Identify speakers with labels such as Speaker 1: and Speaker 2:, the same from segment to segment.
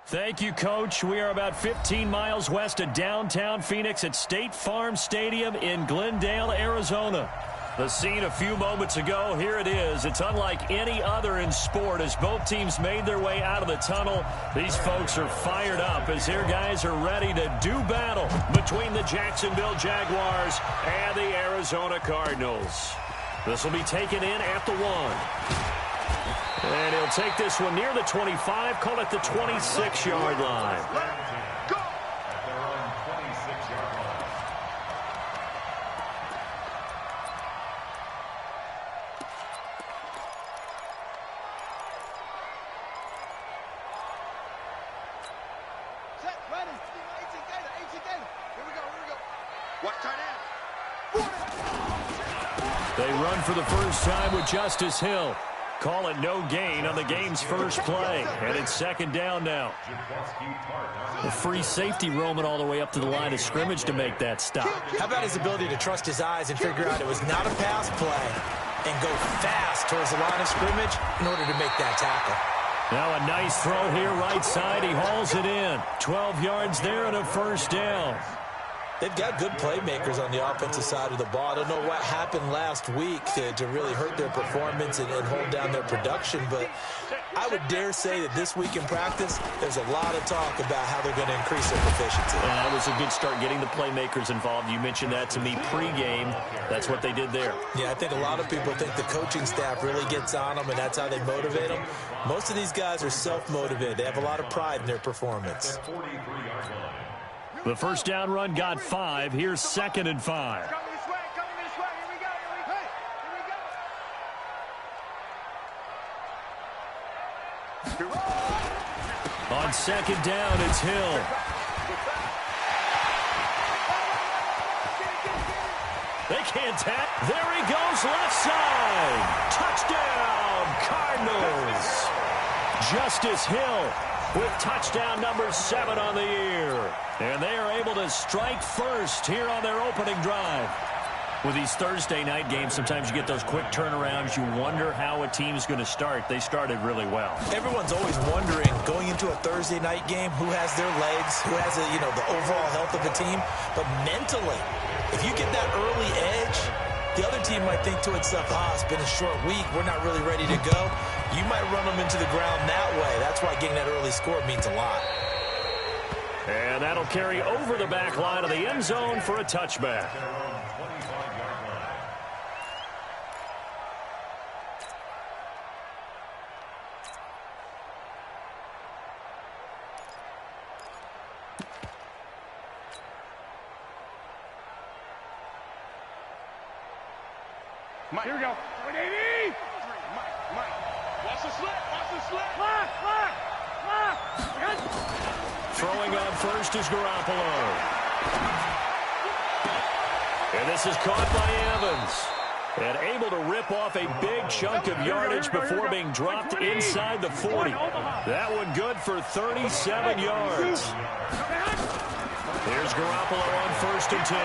Speaker 1: Thank you, Coach. We are about 15 miles west of downtown Phoenix at State Farm Stadium in Glendale, Arizona. The scene a few moments ago, here it is. It's unlike any other in sport as both teams made their way out of the tunnel. These folks are fired up as their guys are ready to do battle between the Jacksonville Jaguars and the Arizona Cardinals. This will be taken in at the 1. And he'll take this one near the 25, call it the 26-yard line.
Speaker 2: Go! Set, ready. 18 gainer, 18 gainer. Here we go. Watch tight end.
Speaker 1: They run for the first time with Justice Hill. Call it no gain on the game's first play. And it's second down now. A free safety roaming all the way up to the line of scrimmage to make that stop.
Speaker 3: How about his ability to trust his eyes and figure out it was not a pass play and go fast towards the line of scrimmage in order to make that tackle.
Speaker 1: Now a nice throw here right side. He hauls it in. 12 yards there and a first down.
Speaker 3: They've got good playmakers on the offensive side of the ball. I don't know what happened last week to really hurt their performance and hold down their production, but I would dare say that this week in practice, there's a lot of talk about how they're going to increase their proficiency.
Speaker 1: And that was a good start getting the playmakers involved. You mentioned that to me pregame. That's what they did there.
Speaker 3: Yeah, I think a lot of people think the coaching staff really gets on them, and that's how they motivate them. Most of these guys are self-motivated. They have a lot of pride in their performance.
Speaker 1: The first down run got 5. Here's 2nd and 5.
Speaker 2: Coming this way. Here we go. Here we go.
Speaker 1: On second down, it's Hill. They can't tap. There he goes, left side. Touchdown, Cardinals. Justice Hill with touchdown number 7 on the year. And they are able to strike first here on their opening drive. With these Thursday night games, sometimes you get those quick turnarounds. You wonder how a team's going to start. They started really well.
Speaker 3: Everyone's always wondering, going into a Thursday night game, who has their legs, who has the overall health of the team. But mentally, if you get that early edge, the other team might think to itself, it's been a short week. We're not really ready to go. You might run them into the ground that way. That's why getting that early score means a lot.
Speaker 1: And that'll carry over the back line of the end zone for a touchback.
Speaker 2: Mike, here we go. 180. Mike. Watch the slip. Lock.
Speaker 1: Throwing on first is Garoppolo. And this is caught by Evans. And able to rip off a big chunk of yardage before being dropped inside the 40. That one good for 37 yards. Here's Garoppolo on 1st and 10.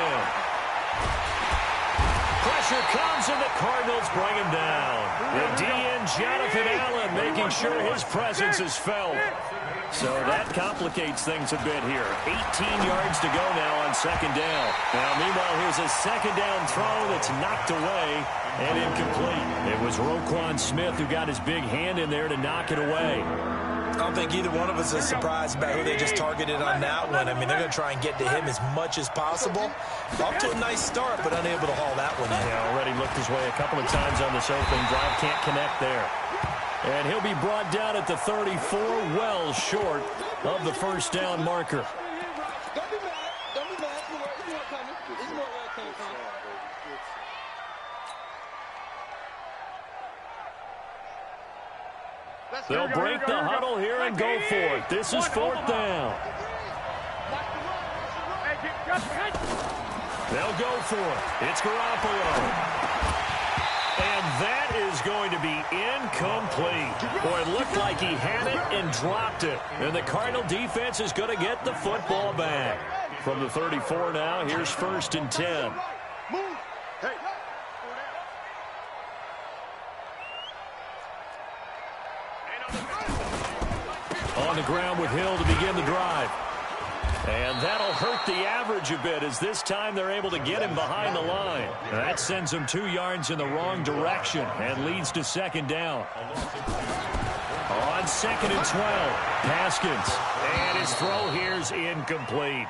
Speaker 1: Pressure comes, and the Cardinals bring him down. The DN, Jonathan Allen, making sure his presence is felt. So that complicates things a bit here. 18 yards to go now on 2nd down. Now, meanwhile, here's a 2nd down throw that's knocked away and incomplete. It was Roquan Smith who got his big hand in there to knock it away.
Speaker 3: I don't think either one of us is surprised about who they just targeted on that one. I mean, they're going to try and get to him as much as possible. Off to a nice start, but unable to haul that one in.
Speaker 1: Yeah, already looked his way a couple of times on this opening drive. Can't connect there. And he'll be brought down at the 34, well short of the first down marker.
Speaker 2: Don't be mad. It's more coming. It's more coming.
Speaker 1: They'll break the huddle here and go for it. This is 4th down. They'll go for it. It's Garoppolo. And that is going to be incomplete. Boy, it looked like he had it and dropped it. And the Cardinal defense is going to get the football back. From the 34 now, here's 1st and 10. On the ground with Hill to begin the drive. And that'll hurt the average a bit as this time they're able to get him behind the line. That sends him 2 yards in the wrong direction and leads to second down. On 2nd and 12, Haskins. And his throw here's incomplete.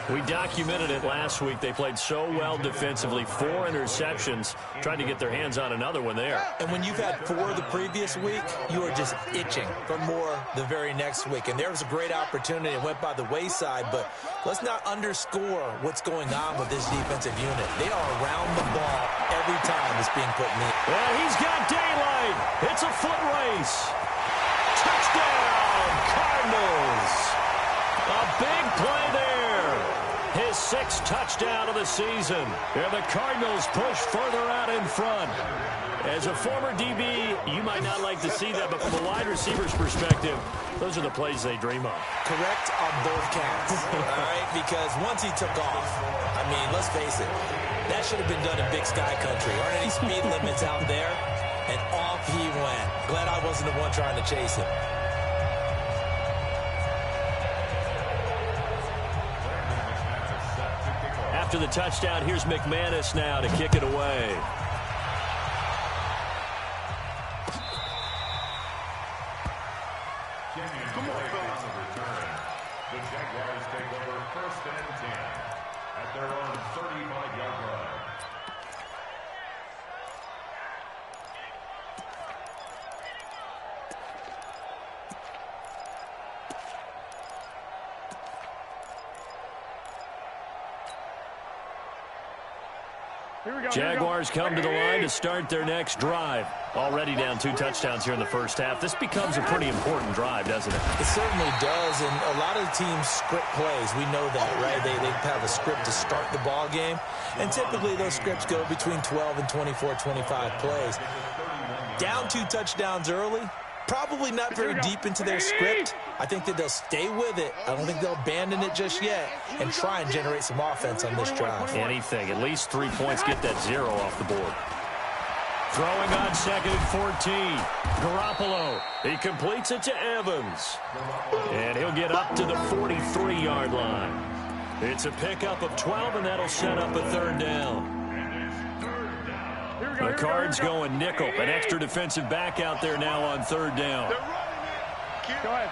Speaker 1: We documented it last week. They played so well defensively. 4 interceptions. Tried to get their hands on another one there.
Speaker 3: And when you've had 4 the previous week, you are just itching for more the very next week. And there was a great opportunity. It went by the wayside, but let's not underscore what's going on with this defensive unit. They are around the ball every time it's being put in the...
Speaker 1: Well, he's got daylight. It's a foot race. Touchdown, Cardinals. A big play there. His 6th touchdown of the season. And the Cardinals push further out in front. As a former DB, you might not like to see that, but from a wide receiver's perspective, those are the plays they dream of.
Speaker 3: Correct on both counts, all right? Because once he took off, I mean, let's face it, that should have been done in Big Sky Country. Aren't any speed limits out there? And off he went. Glad I wasn't the one trying to chase him.
Speaker 1: After the touchdown, here's McManus now to kick it away.
Speaker 4: The Jaguars take over 1st and 10 at their own 35-yard line.
Speaker 1: Jaguars come to the line to start their next drive. Already down 2 touchdowns here in the first half. This becomes a pretty important drive, doesn't it?
Speaker 3: It certainly does, and a lot of teams script plays. We know that, right? They have a script to start the ball game, and typically those scripts go between 12 and 24, 25 plays. Down 2 touchdowns early, probably not very deep into their script. I think that they'll stay with it. I don't think they'll abandon it just yet and try and generate some offense on this drive.
Speaker 1: Anything. At least 3 points. Get that 0 off the board. Throwing on 2nd and 14. Garoppolo. He completes it to Evans. And he'll get up to the 43-yard line. It's a pickup of 12, and that'll set up a 3rd down. The Cards going nickel. An extra defensive back out there now on 3rd down.
Speaker 2: Go ahead.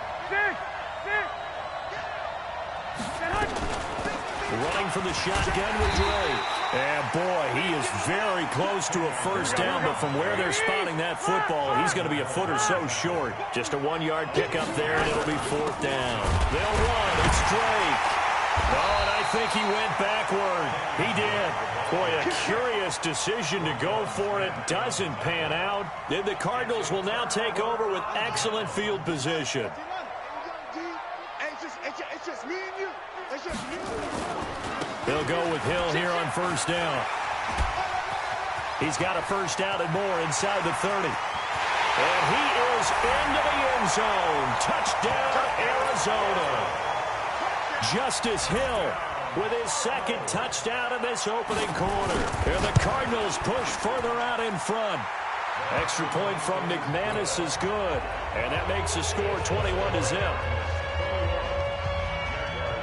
Speaker 1: Running for the shotgun with Dre. And boy, he is very close to a 1st down, but from where they're spotting that football, he's going to be a foot or so short. Just a 1-yard pickup there, and it'll be 4th down. They'll run. It's Drake. Oh, and I think he went backward. He did. Boy, a curious decision to go for it. Doesn't pan out. Then the Cardinals will now take over with excellent field position.
Speaker 2: It's just me and you. It's just me.
Speaker 1: They'll go with Hill here on 1st down. He's got a 1st down and more inside the 30. And he is into the end zone. Touchdown, Arizona. Justice Hill with his 2nd touchdown in this opening quarter. And the Cardinals push further out in front. Extra point from McManus is good. And that makes the score 21-0.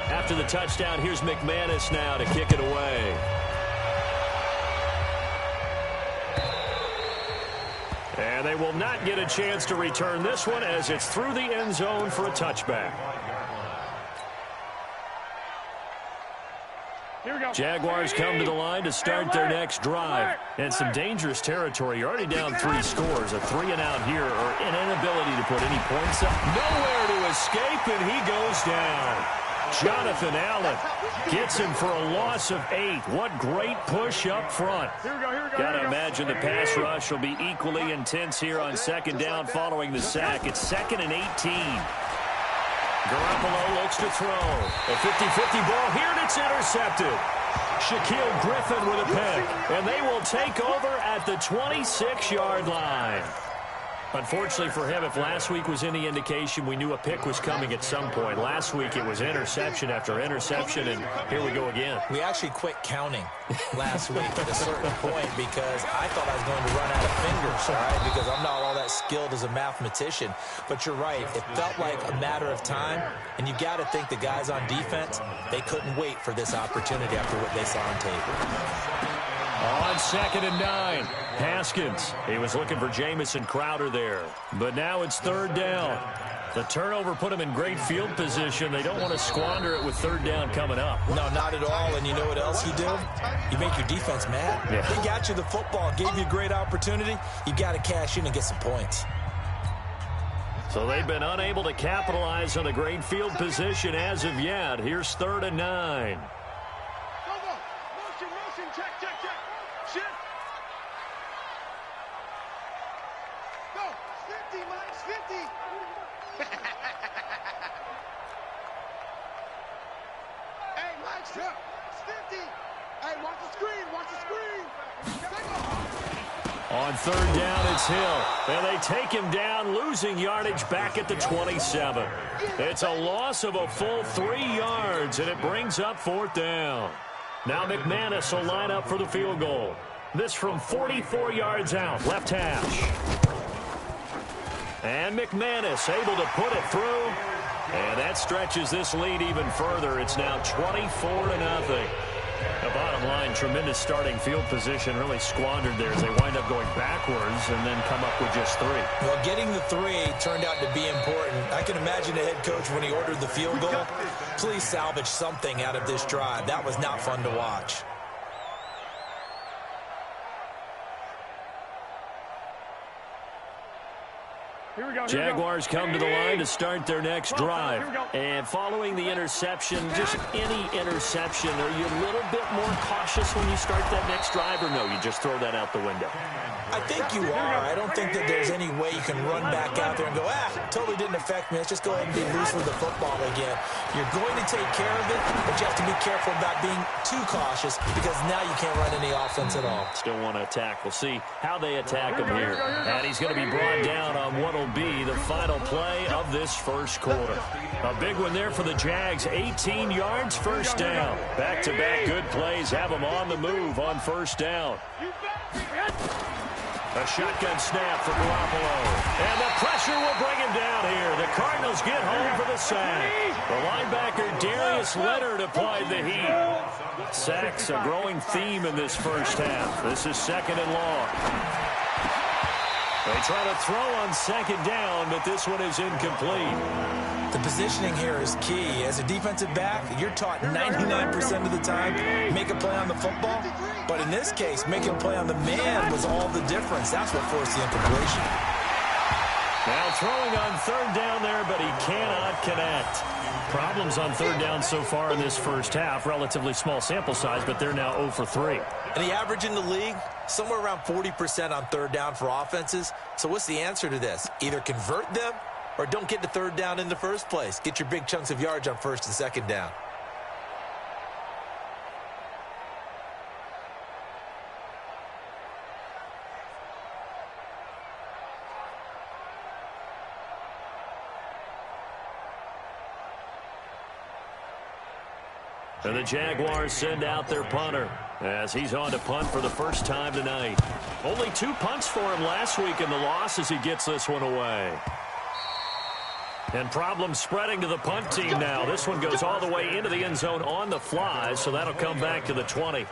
Speaker 1: After the touchdown, here's McManus now to kick it away. And they will not get a chance to return this one as it's through the end zone for a touchback. Jaguars come to the line to start their next drive. And some dangerous territory. You're already down 3 scores. A 3-and-out here or an inability to put any points up. Nowhere to escape, and he goes down. Jonathan Allen gets him for a loss of 8. What great push up front. Got to imagine the pass rush will be equally intense here on 2nd down following the sack. It's 2nd and 18. Garoppolo looks to throw. A 50-50 ball here, and it's intercepted. Shaquille Griffin with a pick, and they will take over at the 26-yard line. Unfortunately for him, if last week was any indication, we knew a pick was coming at some point. Last week it was interception after interception, and here we go again.
Speaker 3: We actually quit counting last week at a certain point because I thought I was going to run out of fingers, all right, because I'm not all that skilled as a mathematician. But you're right. It felt like a matter of time, and you got to think the guys on defense, they couldn't wait for this opportunity after what they saw on tape.
Speaker 1: On 2nd and 9, Haskins. He was looking for Jamison Crowder there. But now it's 3rd down. The turnover put him in great field position. They don't want to squander it with 3rd down coming up.
Speaker 3: No, not at all. And you know what else you do? You make your defense mad.
Speaker 1: Yeah.
Speaker 3: They got you the football, gave you a great opportunity. You got to cash in and get some points.
Speaker 1: So they've been unable to capitalize on a great field position as of yet. Here's 3rd and 9.
Speaker 2: Motion, check. Shift. Go. 50, Mike's 50. Hey, Mike's 50. Hey, watch the screen.
Speaker 1: On 3rd down, it's Hill. And they take him down, losing yardage back at the 27. It's a loss of a full 3 yards, and it brings up 4th down. Now McManus will line up for the field goal. This from 44 yards out, left hash. And McManus able to put it through. And that stretches this lead even further. It's now 24-0. The bottom line, tremendous starting field position, really squandered there as they wind up going backwards and then come up with just 3.
Speaker 3: Well, getting the 3 turned out to be important. I can imagine the head coach when he ordered the field goal. Please salvage something out of this drive. That was not fun to watch.
Speaker 1: Jaguars come to the line to start their next drive. And following the interception, just any interception, are you a little bit more cautious when you start that next drive, or no, you just throw that out the window?
Speaker 3: I think you are. I don't think that there's any way you can run back out there and go, totally didn't affect me. Let's just go ahead and be loose with the football again. You're going to take care of it, but you have to be careful about being too cautious because now you can't run any offense at all.
Speaker 1: Still want to attack. We'll see how they attack him here. And he's going to be brought down on what will be the final play of this first quarter. A big one there for the Jags. 18 yards, first down. Back-to-back good plays have them on the move on first down. A shotgun snap for Garoppolo. And the pressure will bring him down here. The Cardinals get home for the sack. The linebacker Darius Leonard applied the heat. Sacks a growing theme in this first half. This is 2nd and long. They try to throw on 2nd down, but this one is incomplete.
Speaker 3: The positioning here is key. As a defensive back, you're taught 99% of the time, make a play on the football. But in this case, making a play on the man was all the difference. That's what forced the incompletion.
Speaker 1: Now throwing on 3rd down there, but he cannot connect. Problems on 3rd down so far in this first half. Relatively small sample size, but they're now 0 for 3.
Speaker 3: And the average in the league, somewhere around 40% on 3rd down for offenses. So what's the answer to this? Either convert them or don't get to 3rd down in the first place. Get your big chunks of yards on 1st and 2nd down.
Speaker 1: And the Jaguars send out their punter as he's on to punt for the first time tonight. Only 2 punts for him last week in the loss as he gets this one away. And problems spreading to the punt team now. This one goes all the way into the end zone on the fly, so that'll come back to the 20.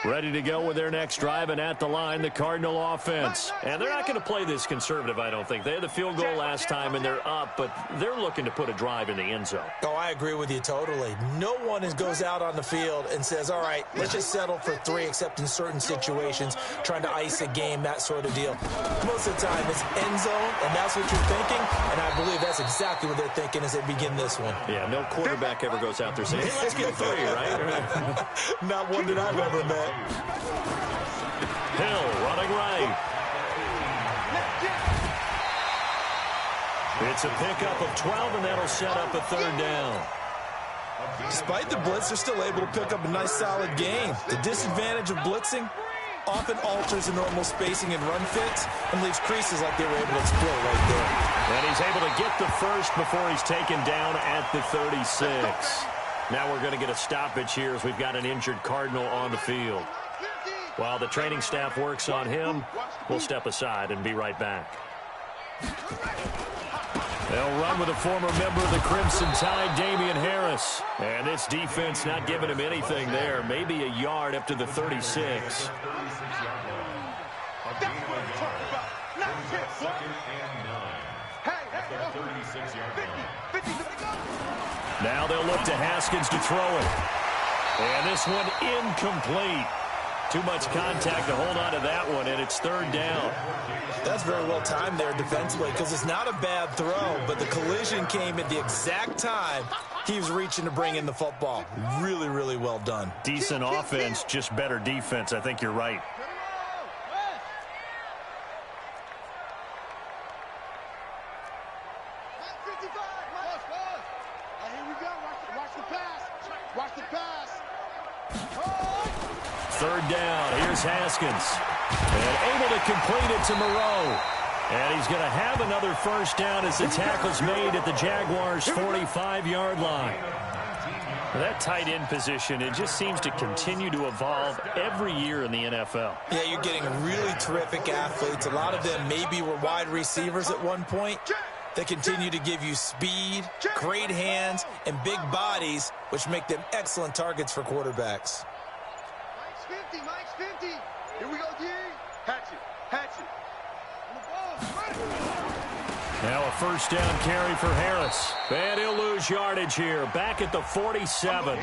Speaker 1: Ready to go with their next drive, and at the line, the Cardinal offense. And they're not going to play this conservative, I don't think. They had the field goal last time, and they're up, but they're looking to put a drive in the end zone.
Speaker 3: Oh, I agree with you totally. No one goes out on the field and says, all right, let's just settle for 3, except in certain situations, trying to ice a game, that sort of deal. Most of the time, it's end zone, and that's what you're thinking, and I believe that's exactly what they're thinking as they begin this one.
Speaker 1: Yeah, no quarterback ever goes out there saying, hey, let's get 3, right?
Speaker 3: Not one that I've ever met.
Speaker 1: Hill running right. It's a pickup of 12, and that'll set up a third down.
Speaker 3: Despite the blitz, they're still able to pick up a nice, solid gain. The disadvantage of blitzing often alters the normal spacing and run fits and leaves creases like they were able to exploit right there.
Speaker 1: And he's able to get the first before he's taken down at the 36. Now we're going to get a stoppage here as we've got an injured Cardinal on the field. While the training staff works on him, we'll step aside and be right back. They'll run with a former member of the Crimson Tide, Damian Harris. And this defense not giving him anything there. Maybe a yard up to the 36. Now they'll look to Haskins to throw it. And this one incomplete. Too much contact to hold on to that one, and it's third down.
Speaker 3: That's very well timed there defensively because it's not a bad throw, but the collision came at the exact time he was reaching to bring in the football. Really, really well done.
Speaker 1: Decent offense, just better defense. I think you're right. Third down. Here's Haskins. And able to complete it to Moreau. And he's going to have another first down as the tackle's made at the Jaguars' 45-yard line. That tight end position, it just seems to continue to evolve every year in the NFL.
Speaker 3: Yeah, you're getting really terrific athletes. A lot of them maybe were wide receivers at one point. They continue to give you speed, great hands, and big bodies, which make them excellent targets for quarterbacks.
Speaker 2: Mike's 50. Here we go, D. Hatchet.
Speaker 1: Now a first down carry for Harris. And he'll lose yardage here. Back at the 47.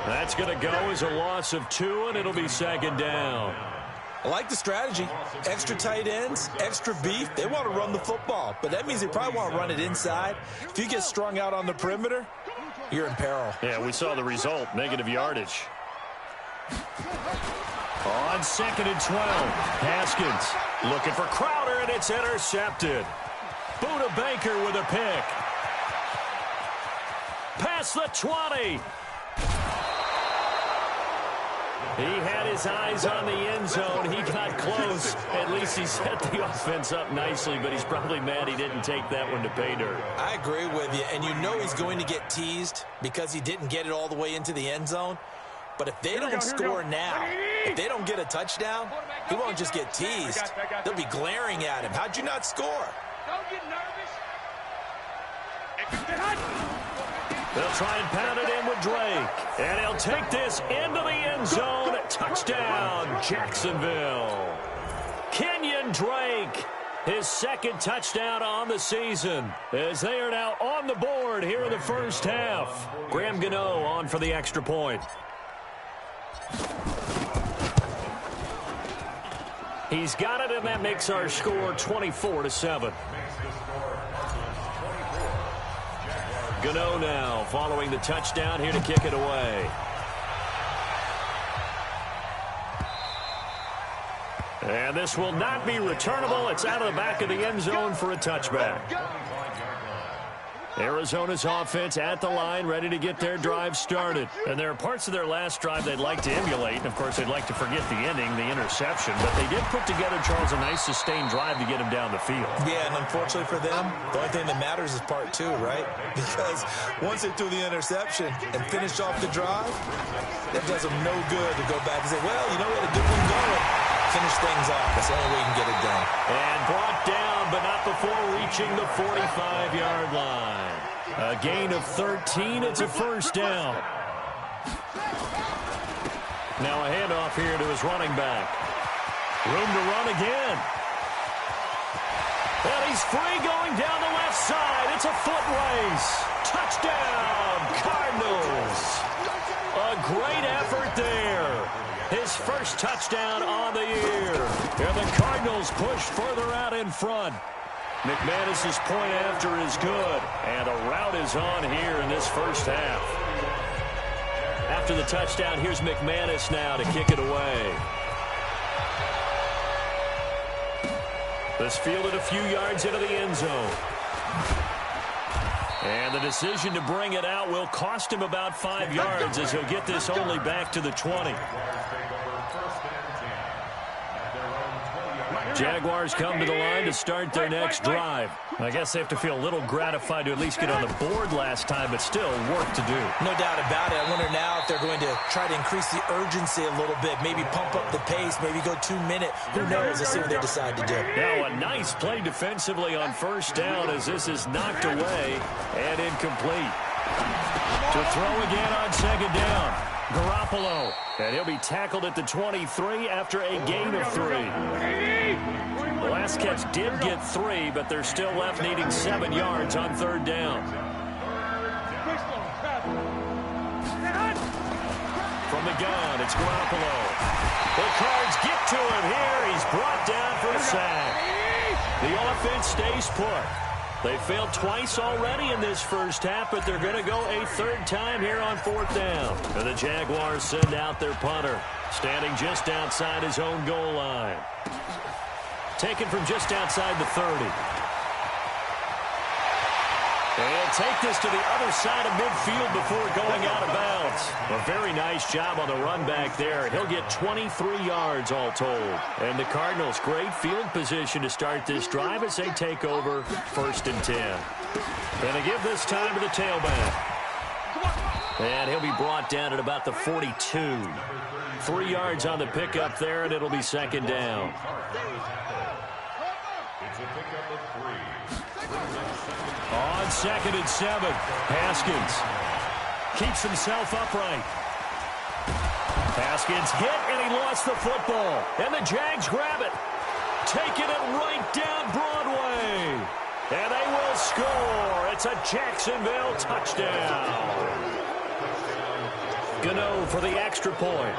Speaker 1: That's going to go as a loss of 2, and it'll be second down.
Speaker 3: I like the strategy. Extra tight ends, extra beef. They want to run the football, but that means they probably want to run it inside. If you get strung out on the perimeter, you're in peril.
Speaker 1: Yeah, we saw the result, negative yardage. On 2nd and 12, Haskins looking for Crowder, and it's intercepted. Buda Baker with a pick. Past the 20. He had his eyes on the end zone. He got close. At least he set the offense up nicely, but he's probably mad he didn't take that one to pay dirt.
Speaker 3: I agree with you, and you know he's going to get teased because he didn't get it all the way into the end zone. But if they don't score now, if they don't get a touchdown, he won't just get teased. They'll be glaring at him. How'd you not score?
Speaker 2: Don't get nervous.
Speaker 1: They'll try and pound it in with Drake. And he'll take this into the end zone. Touchdown, Jacksonville. Kenyon Drake, his second touchdown on the season, as they are now on the board here in the first half. Graham Gano on for the extra point. He's got it, and that makes our score 24-7. Gano now following the touchdown here to kick it away. And this will not be returnable. It's out of the back of the end zone for a touchback. Arizona's offense at the line, ready to get their drive started. And there are parts of their last drive they'd like to emulate. And, of course, they'd like to forget the ending, the interception. But they did put together, Charles, a nice sustained drive to get him down the field.
Speaker 3: Yeah, and unfortunately for them, the only thing that matters is part 2, right? Because once they threw the interception and finished off the drive, that does them no good to go back and say, well, you know, we had a good one going. Finish things off. That's the only way you can get it done.
Speaker 1: And brought down, but not before reaching the 45-yard line. A gain of 13. It's a first down. Now a handoff here to his running back. Room to run again. And he's free going down the left side. It's a foot race. Touchdown, Cardinals. A great effort there. His first touchdown on the year. And the Cardinals push further out in front. McManus's point after is good. And a rout is on here in this first half. After the touchdown, here's McManus now to kick it away. This fielded a few yards into the end zone. And the decision to bring it out will cost him about 5 yards as he'll get this only back to the 20. Jaguars come to the line to start their next drive. I guess they have to feel a little gratified to at least get on the board last time, but still work to do.
Speaker 3: No doubt about it. I wonder now if they're going to try to increase the urgency a little bit, maybe pump up the pace, maybe go 2 minutes. Who knows? Let's see what they decide to do.
Speaker 1: Now a nice play defensively on first down as this is knocked away and incomplete. To throw again on second down. Garoppolo. And he'll be tackled at the 23 after a gain of 3. The last catch did get 3, but they're still left needing 7 yards on third down. From the gun, it's Garoppolo. The Cards get to him here. He's brought down for a sack. The offense stays put. They failed twice already in this first half, but they're going to go a third time here on fourth down. And the Jaguars send out their punter, standing just outside his own goal line. Taken from just outside the 30. And take this to the other side of midfield before going out of bounds. A very nice job on the run back there. He'll get 23 yards all told. And the Cardinals, great field position to start this drive as they take over 1st and 10. And they give this time to the tailback. And he'll be brought down at about the 42. 3 yards on the pickup there, and it'll be second down.
Speaker 4: It's a pickup of 3.
Speaker 1: On 2nd and 7, Haskins keeps himself upright. Haskins hit, and he lost the football. And the Jags grab it, taking it right down Broadway. And they will score. It's a Jacksonville touchdown. Gano for the extra point.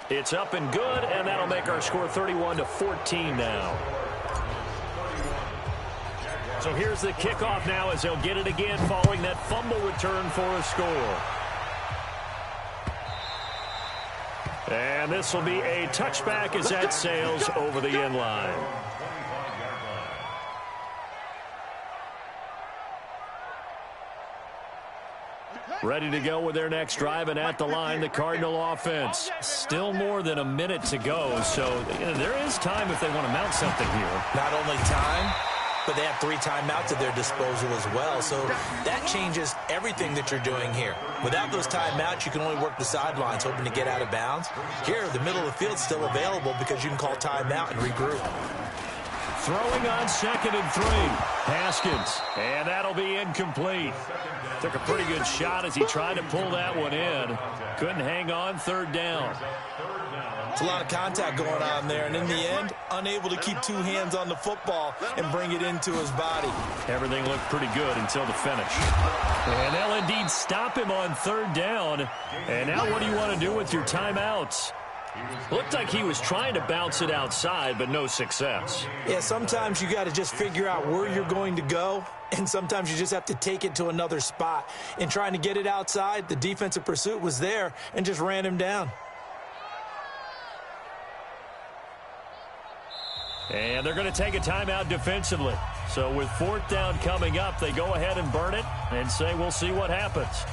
Speaker 1: It's up and good, and that'll make our score 31-14 now. So here's the kickoff now as they'll get it again following that fumble return for a score. And this will be a touchback as that sails over the end line. Ready to go with their next drive, and at the line, the Cardinal offense. Still more than a minute to go, so there is time if they want to mount something here.
Speaker 3: Not only time, but they have 3 timeouts at their disposal as well, so that changes everything that you're doing here. Without those timeouts, you can only work the sidelines, hoping to get out of bounds. Here, the middle of the field's still available because you can call timeout and regroup.
Speaker 1: Throwing on 2nd and 3. Haskins, and that'll be incomplete. Took a pretty good shot as he tried to pull that one in. Couldn't hang on third down.
Speaker 3: It's a lot of contact going on there, and in the end, unable to keep 2 hands on the football and bring it into his body.
Speaker 1: Everything looked pretty good until the finish. And they'll indeed stop him on third down. And now what do you want to do with your timeouts? Looked like he was trying to bounce it outside, but no success.
Speaker 3: Yeah, sometimes you got to just figure out where you're going to go, and sometimes you just have to take it to another spot. In trying to get it outside, the defensive pursuit was there and just ran him down.
Speaker 1: And they're going to take a timeout defensively. So with 4th down coming up, they go ahead and burn it and say we'll see what happens.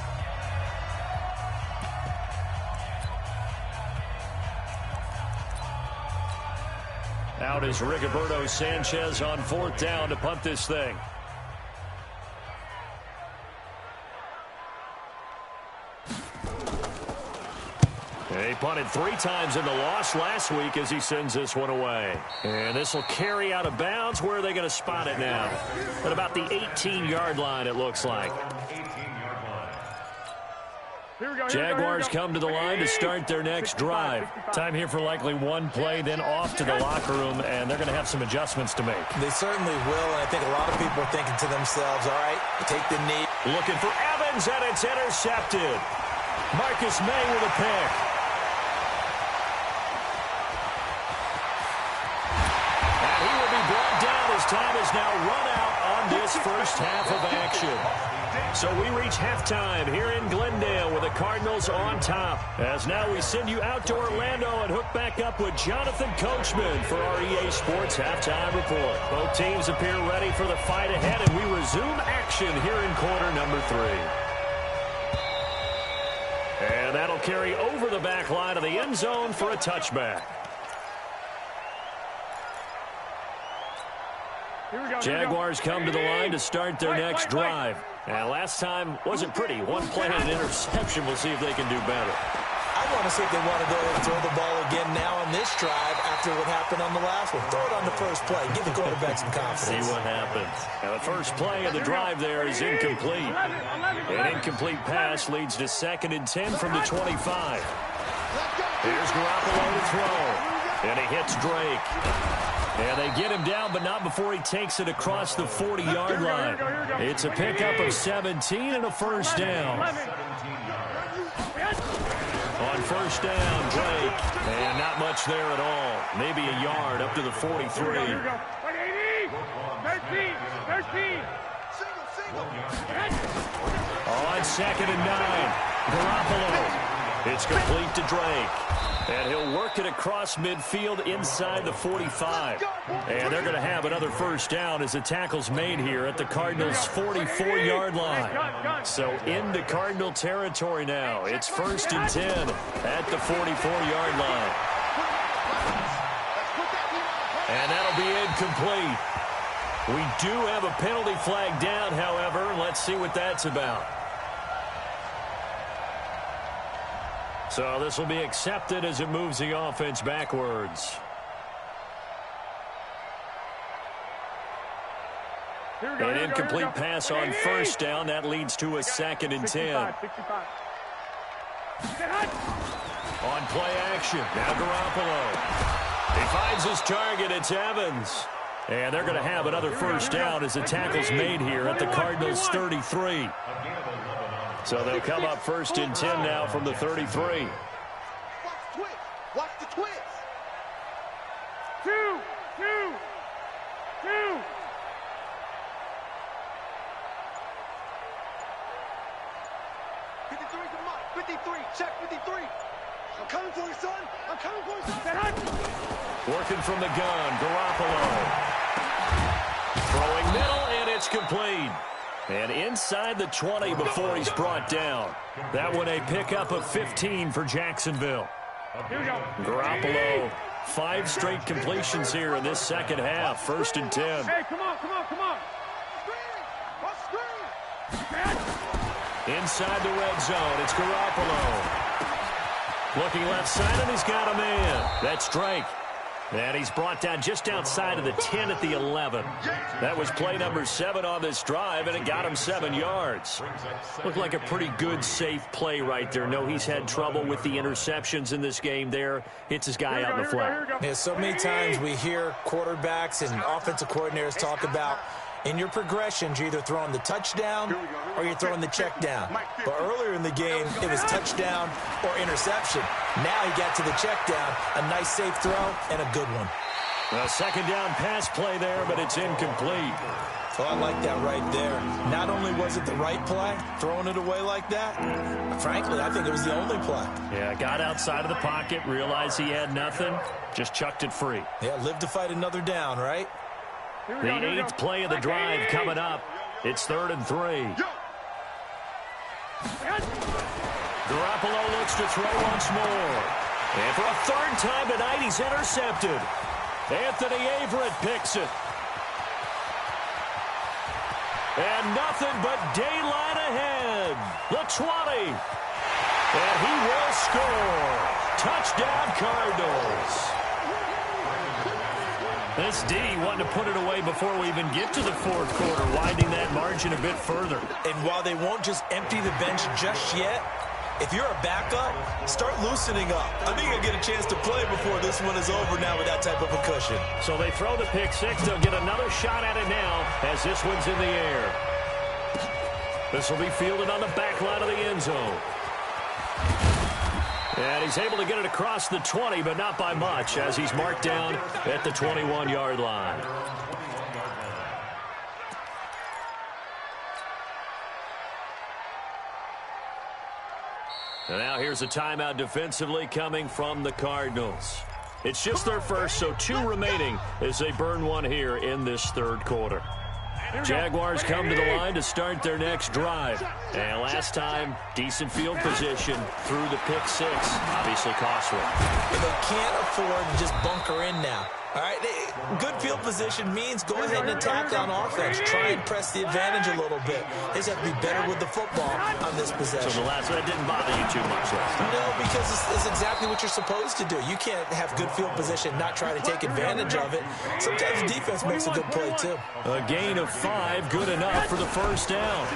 Speaker 1: Out is Rigoberto Sanchez on 4th down to punt this thing. He punted 3 times in the loss last week as he sends this one away. And this will carry out of bounds. Where are they going to spot it now? At about the 18-yard line, it looks like. Jaguars come to the line to start their next drive. Time here for likely one play, then off to the locker room, and they're going to have some adjustments to make.
Speaker 3: They certainly will, and I think a lot of people are thinking to themselves, all right, take the knee.
Speaker 1: Looking for Evans, and it's intercepted. Marcus May with a pick. And he will be brought down as time is now run out on this first half of action. So we reach halftime here in Glendale with the Cardinals on top. As now we send you out to Orlando and hook back up with Jonathan Coachman for our EA Sports Halftime Report. Both teams appear ready for the fight ahead, and we resume action here in quarter number 3. And that'll carry over the back line of the end zone for a touchback. Jaguars come to the line to start their next drive. And last time wasn't pretty. One play and an interception. We'll see if they can do better.
Speaker 3: I want to see if they want to go ahead and throw the ball again now on this drive after what happened on the last one. Throw it on the first play. Give the quarterback some confidence.
Speaker 1: See what happens. Now the first play of the drive there is incomplete. An incomplete pass leads to 2nd and 10 from the 25. Here's Garoppolo to throw. And he hits Drake. And they get him down, but not before he takes it across the 40-yard line. It's a pickup of 17 and a first down. On first down, Drake. And not much there at all. Maybe a yard up to the 43.
Speaker 5: 13.
Speaker 1: On 2nd and 9, Garoppolo. It's complete to Drake. And he'll work it across midfield inside the 45. And they're going to have another first down as the tackle's made here at the Cardinals' 44-yard line. So into Cardinal territory now. It's 1st and 10 at the 44-yard line. And that'll be incomplete. We do have a penalty flag down, however. Let's see what that's about. So this will be accepted as it moves the offense backwards. An incomplete pass on first down. That leads to a 2nd and 10. On play action. Now Garoppolo. He finds his target. It's Evans. And they're going to have another first down as the tackle's made here at the Cardinals' 33. So they'll come up 1st and 10 now from the 33.
Speaker 2: Watch the twist. Watch the twist.
Speaker 5: 2.
Speaker 2: 53, come on. 53, check 53. I'm coming for you, son. I'm coming for you, son.
Speaker 1: Working from the gun, Garoppolo. Throwing middle, and it's complete. And inside the 20 before he's brought down. That one a pickup of 15 for Jacksonville. Garoppolo, 5 straight completions here in this second half. 1st and 10.
Speaker 5: Hey, come on.
Speaker 1: Inside the red zone, it's Garoppolo. Looking left side, and he's got a man. That's Drake. And he's brought down just outside of the 10 at the 11. That was play number 7 on this drive, and it got him 7 yards. Looked like a pretty good, safe play right there. No, he's had trouble with the interceptions in this game there. Hits his guy out in the flat.
Speaker 3: Yeah, so many times we hear quarterbacks and offensive coordinators talk about in your progressions, you're either throwing the touchdown or you're throwing the check down. But earlier in the game, it was touchdown or interception. Now he got to the check down, a nice safe throw, and a good one.
Speaker 1: A second down pass play there, but it's incomplete.
Speaker 3: So I like that right there. Not only was it the right play, throwing it away like that, but frankly, I think it was the only play.
Speaker 1: Yeah, got outside of the pocket, realized he had nothing, just chucked it free.
Speaker 3: Yeah, live to fight another down, right?
Speaker 1: The 8th play of the drive coming up. It's 3rd and 3. Garoppolo looks to throw once more. And for a 3rd time tonight, he's intercepted. Anthony Averett picks it. And nothing but daylight ahead. The 20. And he will score. Touchdown, Cardinals. This D wanting to put it away before we even get to the 4th quarter, widening that margin a bit further.
Speaker 3: And while they won't just empty the bench just yet, if you're a backup, start loosening up. I think you'll get a chance to play before this one is over now with that type of a cushion.
Speaker 1: So they throw the pick 6. They'll get another shot at it now as this one's in the air. This will be fielded on the back line of the end zone. And he's able to get it across the 20, but not by much, as he's marked down at the 21-yard line. And now here's a timeout defensively coming from the Cardinals. It's just their first, so 2 remaining as they burn one here in this third quarter. Jaguars come to the line to start their next drive. And last time, decent field position through the pick 6. Obviously costly.
Speaker 3: And they can't afford to just bunker in now. All right, good field position means go ahead and attack on offense. Try and press the advantage a little bit. They just have to be better with the football on this possession.
Speaker 1: So the last one, that didn't bother you too much last time?
Speaker 3: No, because it's exactly what you're supposed to do. You can't have good field position, not try to take advantage of it. Sometimes the defense makes a good play, too.
Speaker 1: A gain of 5, good enough for the first down.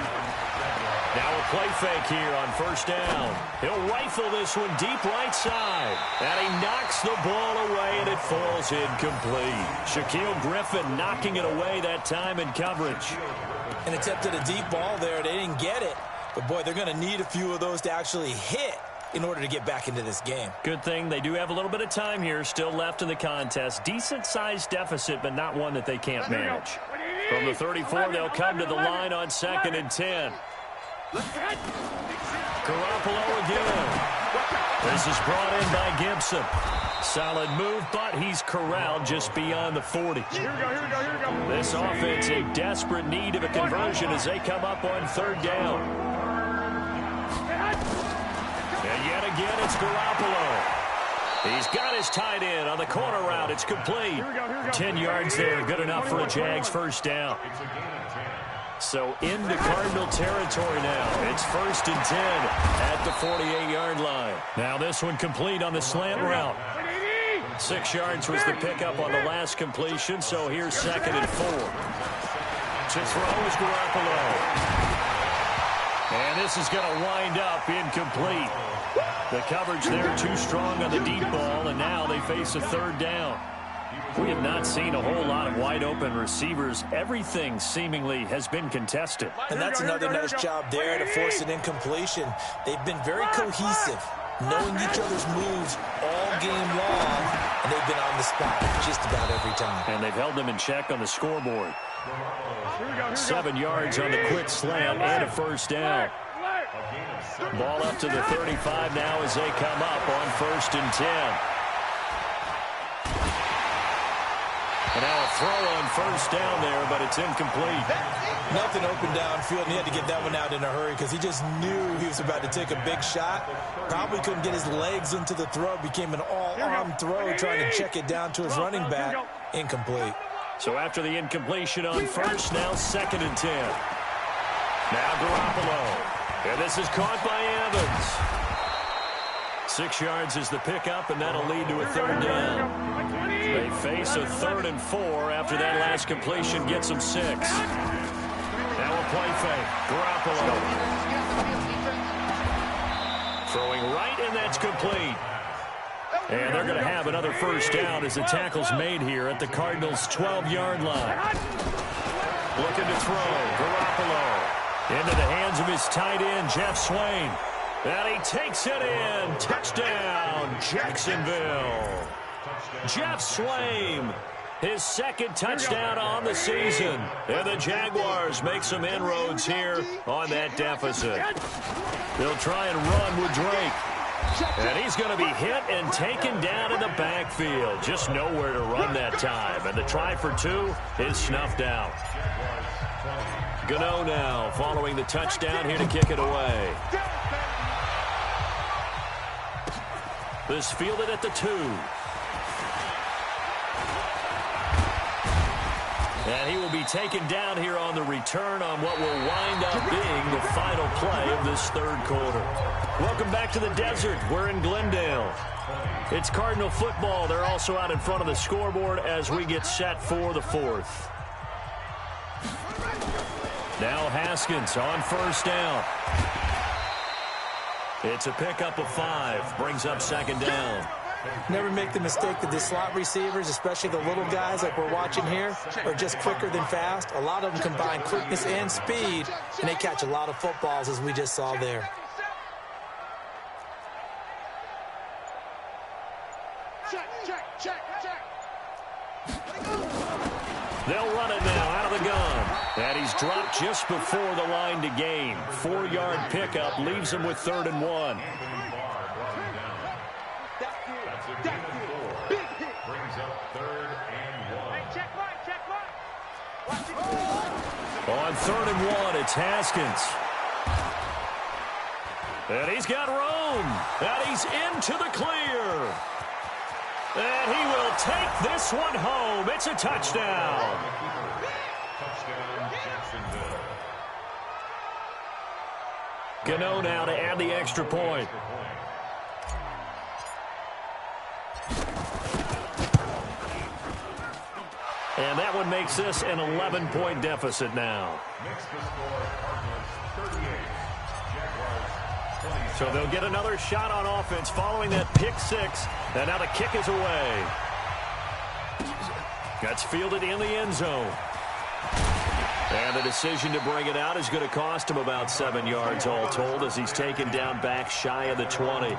Speaker 1: Now a play fake here on first down. He'll rifle this one deep right side. And he knocks the ball away, and it falls incomplete. Shaquille Griffin knocking it away that time in coverage.
Speaker 3: And attempted a deep ball there. They didn't get it. But, boy, they're going to need a few of those to actually hit in order to get back into this game.
Speaker 1: Good thing they do have a little bit of time here still left in the contest. Decent-sized deficit, but not one that they can't manage. From the 34, they'll come to the line on 2nd and 10. Garoppolo again. This is brought in by Gibson. Solid move, but he's corralled just beyond the 40.
Speaker 2: Here we go.
Speaker 1: This offense in desperate need of a conversion as they come up on 3rd down. And yet again, it's Garoppolo. He's got his tight end on the corner route. It's complete. 10 yards there, good enough for a Jags first down. So into Cardinal territory now. It's 1st and 10 at the 48-yard line. Now this one complete on the slant route. 6 yards was the pickup on the last completion, so here's 2nd and 4. To throw is Garoppolo. And this is going to wind up incomplete. The coverage there too strong on the deep ball, and now they face a 3rd down. We have not seen a whole lot of wide-open receivers. Everything seemingly has been contested.
Speaker 3: And that's another nice job there to force an incompletion. They've been very cohesive, knowing each other's moves all game long, and they've been on the spot just about every time.
Speaker 1: And they've held them in check on the scoreboard. 7 yards on the quick slant and a first down. Ball up to the 35 now as they come up on 1st and 10. And now a throw on first down there, but it's incomplete.
Speaker 3: Nothing open downfield, and he had to get that one out in a hurry because he just knew he was about to take a big shot. Probably couldn't get his legs into the throw. Became an all-arm throw, trying to check it down to his running back. Incomplete.
Speaker 1: So after the incompletion on first, now 2nd and 10. Now Garoppolo. And this is caught by Evans. 6 yards is the pickup, and that'll lead to a 3rd down. They face a 3rd and 4 after that last completion gets them 6. Now a play fake. Garoppolo. Throwing right, and that's complete. And they're going to have another first down as the tackle's made here at the Cardinals' 12-yard line. Looking to throw. Garoppolo. Into the hands of his tight end, Jeff Swain. And he takes it in. Touchdown, Jacksonville. Jeff Swain, his 2nd touchdown on the season. And the Jaguars make some inroads here on that deficit. They'll try and run with Drake. And he's going to be hit and taken down in the backfield. Just nowhere to run that time. And the try for 2 is snuffed out. Gano now following the touchdown here to kick it away. This fielded at the 2. And he will be taken down here on the return on what will wind up being the final play of this 3rd quarter. Welcome back to the desert. We're in Glendale. It's Cardinal football. They're also out in front of the scoreboard as we get set for the 4th. Now Haskins on first down. It's a pickup of 5. Brings up 2nd down.
Speaker 3: Never make the mistake that the slot receivers, especially the little guys like we're watching here, are just quicker than fast. A lot of them combine quickness and speed, and they catch a lot of footballs, as we just saw there.
Speaker 2: Check.
Speaker 1: They'll run it now out of the gun. And he's dropped just before the line to gain. 4-yard pickup leaves him with 3rd and 1. On 3rd and 1, it's Haskins. And he's got room. And he's into the clear. And he will take this one home. It's a touchdown.
Speaker 4: Touchdown, Jacksonville.
Speaker 1: Gano now to add the extra point. And that one makes this an 11-point deficit now.
Speaker 4: Makes the score Cardinals 38. Jaguars 20.
Speaker 1: So they'll get another shot on offense following that pick six. And now the kick is away. That's fielded in the end zone. And the decision to bring it out is going to cost him about 7 yards all told as he's taken down back shy of the 20.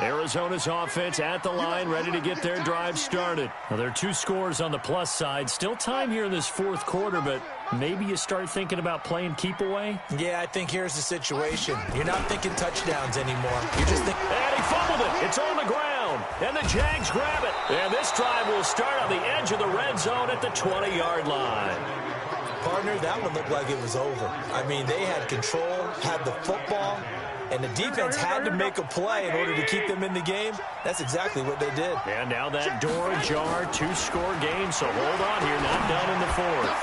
Speaker 1: Arizona's offense at the line, ready to get their drive started. Well, there are 2 scores on the plus side. Still time here in this 4th quarter, but maybe you start thinking about playing keep away?
Speaker 3: Yeah, I think here's the situation. You're not thinking touchdowns anymore. You're just thinking...
Speaker 1: And he fumbled it. It's on the ground. And the Jags grab it. And this drive will start on the edge of the red zone at the 20-yard line.
Speaker 3: Partner, that one looked like it was over. I mean, they had control, had the football, and the defense had to make a play in order to keep them in the game. That's exactly what they did.
Speaker 1: And now that door ajar, 2-score game, so hold on here, not done in the 4th.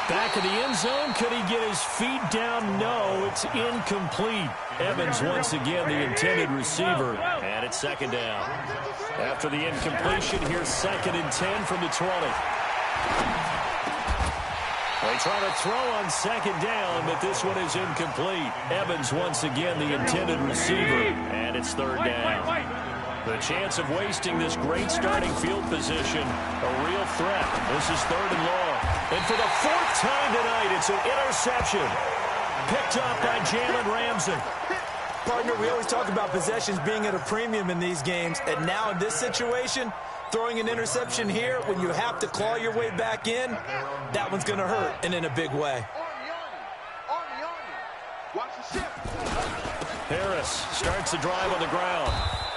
Speaker 1: Back of the end zone, could he get his feet down? No, it's incomplete. Evans once again the intended receiver, and it's 2nd down. After the incompletion, here's 2nd and 10 from the 20. They try to throw on 2nd down, but this one is incomplete. Evans once again the intended receiver, and it's 3rd down. The chance of wasting this great starting field position, a real threat. This is 3rd and long. And for the 4th time tonight, it's an interception. Picked up by Jalen Ramsey.
Speaker 3: Partner, we always talk about possessions being at a premium in these games, and now in this situation, throwing an interception here when you have to claw your way back in, that one's going to hurt, and in a big way.
Speaker 1: Harris starts the drive on the ground.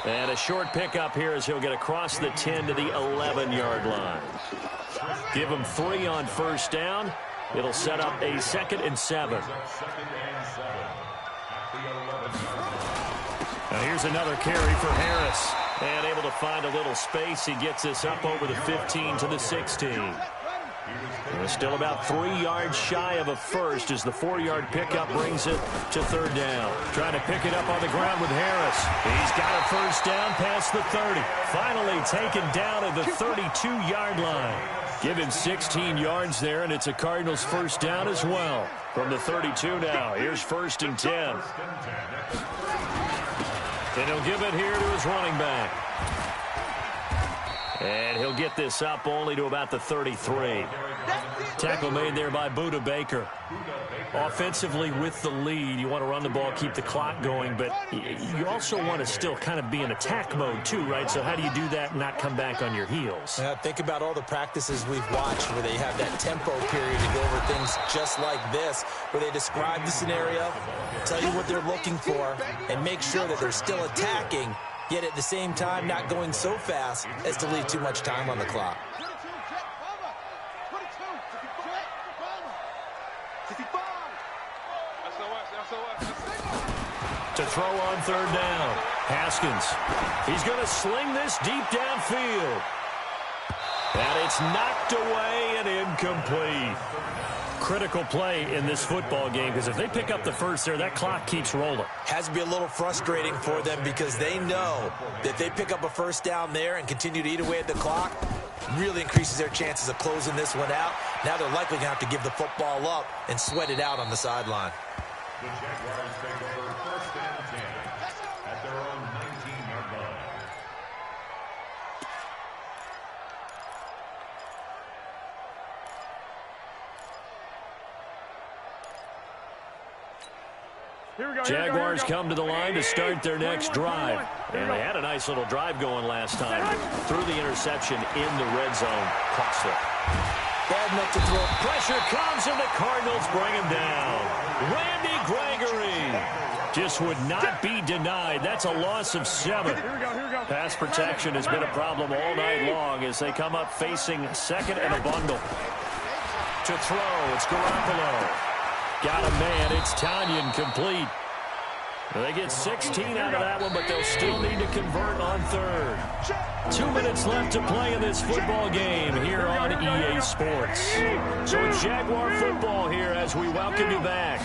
Speaker 1: And a short pickup here as he'll get across the 10 to the 11-yard line. Give him 3 on 1st down. It'll set up a 2nd and 7. Now here's another carry for Harris. And able to find a little space. He gets this up over the 15 to the 16. We're still about 3 yards shy of a first as the 4-yard pickup brings it to 3rd down. Trying to pick it up on the ground with Harris. He's got a 1st down past the 30. Finally taken down at the 32-yard line. Give him 16 yards there, and it's a Cardinals 1st down as well. From the 32 now, here's 1st and 10. And he'll give it here to his running back. And he'll get this up only to about the 33. Tackle made there by Budda Baker. Offensively with the lead, you want to run the ball, keep the clock going, but you also want to still kind of be in attack mode too, right? So how do you do that and not come back on your heels?
Speaker 3: Think about all the practices we've watched where they have that tempo period to go over things just like this, where they describe the scenario, tell you what they're looking for, and make sure that they're still attacking, yet at the same time not going so fast as to leave too much time on the clock.
Speaker 1: To throw on 3rd down, Haskins. He's going to sling this deep downfield. And it's knocked away and incomplete. Critical play in this football game because if they pick up the first there, that clock keeps rolling.
Speaker 3: Has to be a little frustrating for them because they know that if they pick up a 1st down there and continue to eat away at the clock, really increases their chances of closing this one out. Now they're likely going to have to give the football up and sweat it out on the sideline.
Speaker 4: The Jaguars take over 1st and 10 at their own 19-yard line.
Speaker 1: Jaguars come to the line to start their next drive. And they had a nice little drive going last time. Threw the interception in the red zone. Costly.
Speaker 3: Bad enough to throw.
Speaker 1: Pressure comes, and the Cardinals bring him down. Randy Gregory just would not be denied. That's a loss of 7. Pass protection has been a problem all night long as they come up facing second and a bundle. To throw, it's Garoppolo. Got a man, it's Tanyan, complete. They get 16 out of that one, but they'll still need to convert on third. 2 minutes left to play in this football game here on EA Sports. So it's Jaguar football here as we welcome you back.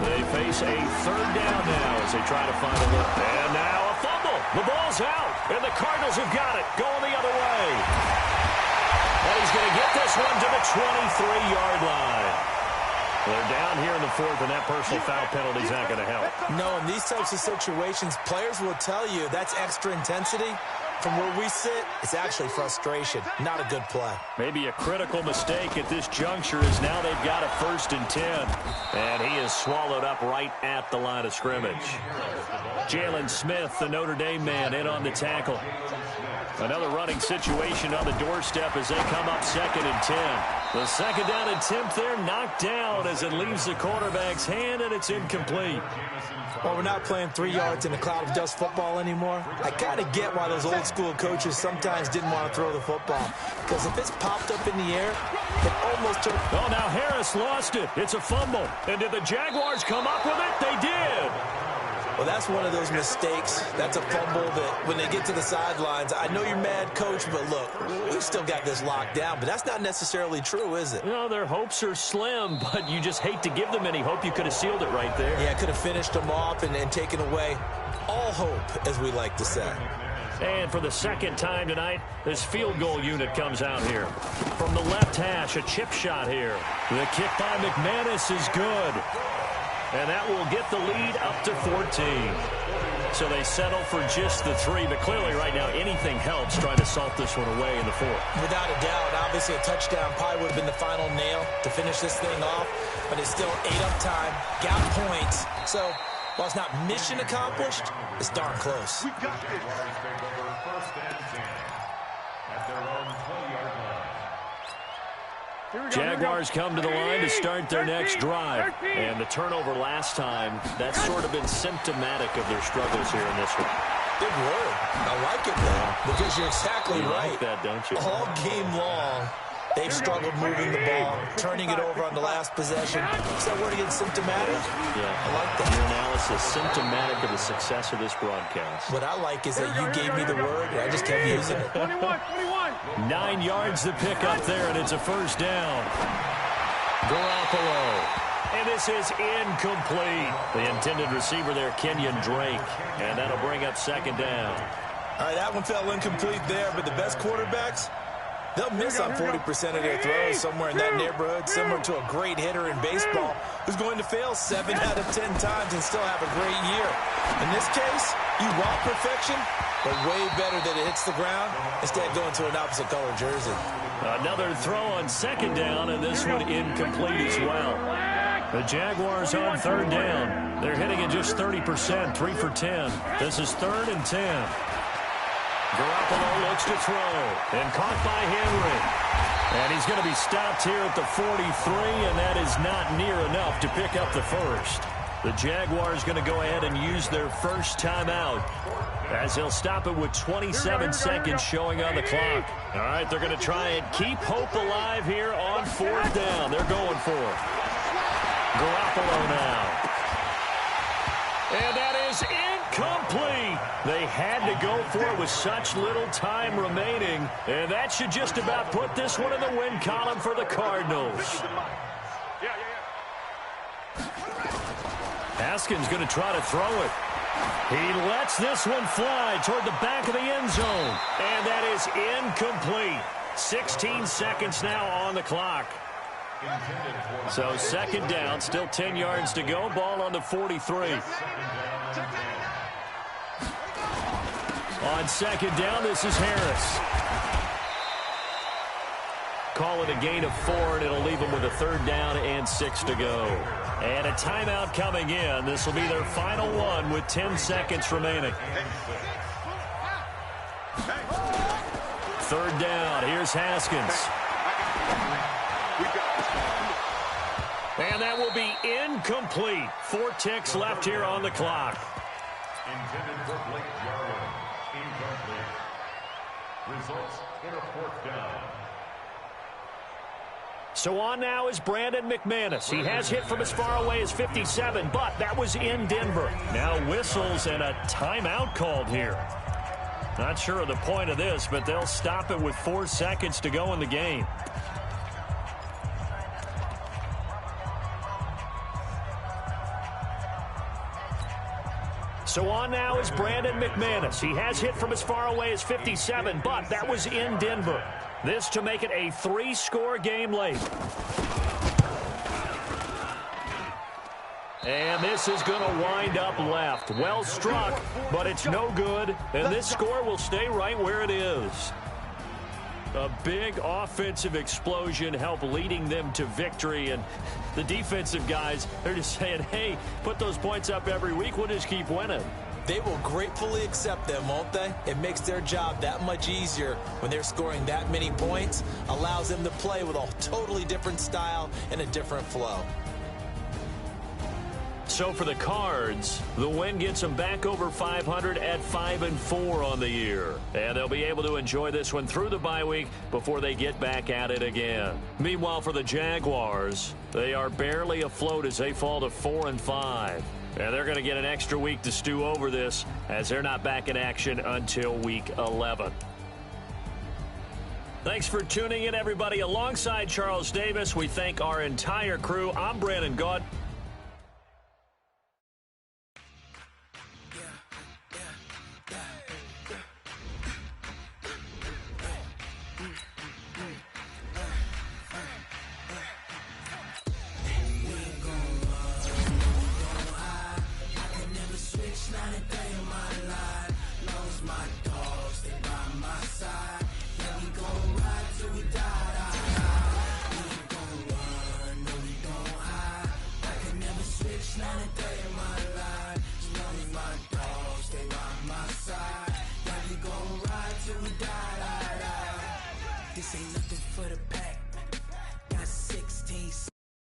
Speaker 1: They face a third down now as they try to find a look. And now a fumble. The ball's out, and the Cardinals have got it, going the other way. And he's going to get this one to the 23-yard line. They're down here in the fourth, and that personal foul penalty is not going to help.
Speaker 3: No, in these types of situations, players will tell you that's extra intensity. From where we sit, it's actually frustration, not a good play.
Speaker 1: Maybe a critical mistake at this juncture is now they've got a 1st and 10. And he is swallowed up right at the line of scrimmage. Jalen Smith, the Notre Dame man, in on the tackle. Another running situation on the doorstep as they come up 2nd and 10. The second down attempt there knocked down as it leaves the quarterback's hand, and it's incomplete.
Speaker 3: Well, we're not playing 3 yards in a cloud of dust football anymore. I kind of get why those old school coaches sometimes didn't want to throw the football. Because if it's popped up in the air, it almost took...
Speaker 1: Oh, now Harris lost it. It's a fumble. And did the Jaguars come up with it? They did.
Speaker 3: Well, that's one of those mistakes. That's a fumble that when they get to the sidelines, I know you're mad, Coach, but look, we've still got this locked down. But that's not necessarily true, is it?
Speaker 1: No, their hopes are slim, but you just hate to give them any hope. You could have sealed it right there.
Speaker 3: Yeah, could have finished them off and taken away all hope, as we like to say.
Speaker 1: And for the second time tonight, this field goal unit comes out here. From the left hash, a chip shot here. The kick by McManus is good. And that will get the lead up to 14. So they settle for just the 3, but clearly right now anything helps trying to salt this one away in the 4th.
Speaker 3: Without a doubt, obviously a touchdown probably would have been the final nail to finish this thing off, but it's still ate up time, got points. So while it's not mission accomplished, it's darn close.
Speaker 2: We got this.
Speaker 4: First and 10 at their own 20-yard line.
Speaker 1: Jaguars come to the line to start their next drive. And the turnover last time, that's sort of been symptomatic of their struggles here in this one.
Speaker 3: Big word. I like it, though, because you're exactly right.
Speaker 1: Like that, don't you?
Speaker 3: All game long, they've struggled moving the ball, turning it over on the last possession. Is that word again, symptomatic?
Speaker 1: Yeah.
Speaker 3: I like that.
Speaker 1: Your analysis, symptomatic of the success of this broadcast.
Speaker 3: What I like is that you gave me the word, and I just kept using it.
Speaker 2: 21.
Speaker 1: 9 yards to pick up there, and it's a first down. Garoppolo. And this is incomplete. The intended receiver there, Kenyon Drake. And that'll bring up 2nd down.
Speaker 3: All right, that one fell incomplete there, but the best quarterbacks, they'll miss on 40% of their throws, somewhere in that neighborhood, similar to a great hitter in baseball who's going to fail 7 out of 10 times and still have a great year. In this case, you want perfection, but way better that it hits the ground instead of going to an opposite color jersey.
Speaker 1: Another throw on 2nd down, and this one incomplete as well. The Jaguars on 3rd down. They're hitting at just 30%, 3 for 10. This is 3rd and 10. Garoppolo looks to throw, and caught by Henry. And he's going to be stopped here at the 43, and that is not near enough to pick up the first. The Jaguars going to go ahead and use their first timeout, as they'll stop it with 27 seconds showing on the clock. All right, they're going to try and keep hope alive here on 4th down. They're going for it. Garoppolo now. And that is incomplete. They had to go for it with such little time remaining. And that should just about put this one in the win column for the Cardinals. Haskins going to try to throw it. He lets this one fly toward the back of the end zone. And that is incomplete. 16 seconds now on the clock. So 2nd down, still 10 yards to go. Ball on the 43. On 2nd down, this is Harris. Call it a gain of 4, and it'll leave them with a 3rd down and 6 to go. And a timeout coming in. This will be their final one with 10 seconds remaining. 3rd down. Here's Haskins.
Speaker 2: We got this.
Speaker 1: And that will be incomplete. 4 ticks left here on the clock.
Speaker 4: Intended for Blake Jarwin. Incomplete. Results in a 4th down.
Speaker 1: So on now is Brandon McManus. He has hit from as far away as 57, but that was in Denver. Now whistles and a timeout called here. Not sure of the point of this, but they'll stop it with 4 seconds to go in the game. So on now is Brandon McManus. He has hit from as far away as 57, but that was in Denver. This to make it a 3-score game late. And this is going to wind up left. Well struck, but it's no good. And this score will stay right where it is. A big offensive explosion helped leading them to victory. And the defensive guys, they're just saying, hey, put those points up every week. We'll just keep winning.
Speaker 3: They will gratefully accept them, won't they? It makes their job that much easier when they're scoring that many points. Allows them to play with a totally different style and a different flow.
Speaker 1: So for the Cards, the win gets them back over 500 at 5-4 on the year. And they'll be able to enjoy this one through the bye week before they get back at it again. Meanwhile, for the Jaguars, they are barely afloat as they fall to 4-5. And they're going to get an extra week to stew over this as they're not back in action until week 11. Thanks for tuning in, everybody. Alongside Charles Davis, we thank our entire crew. I'm Brandon Gaud.
Speaker 5: This ain't nothing for the pack. Got 16.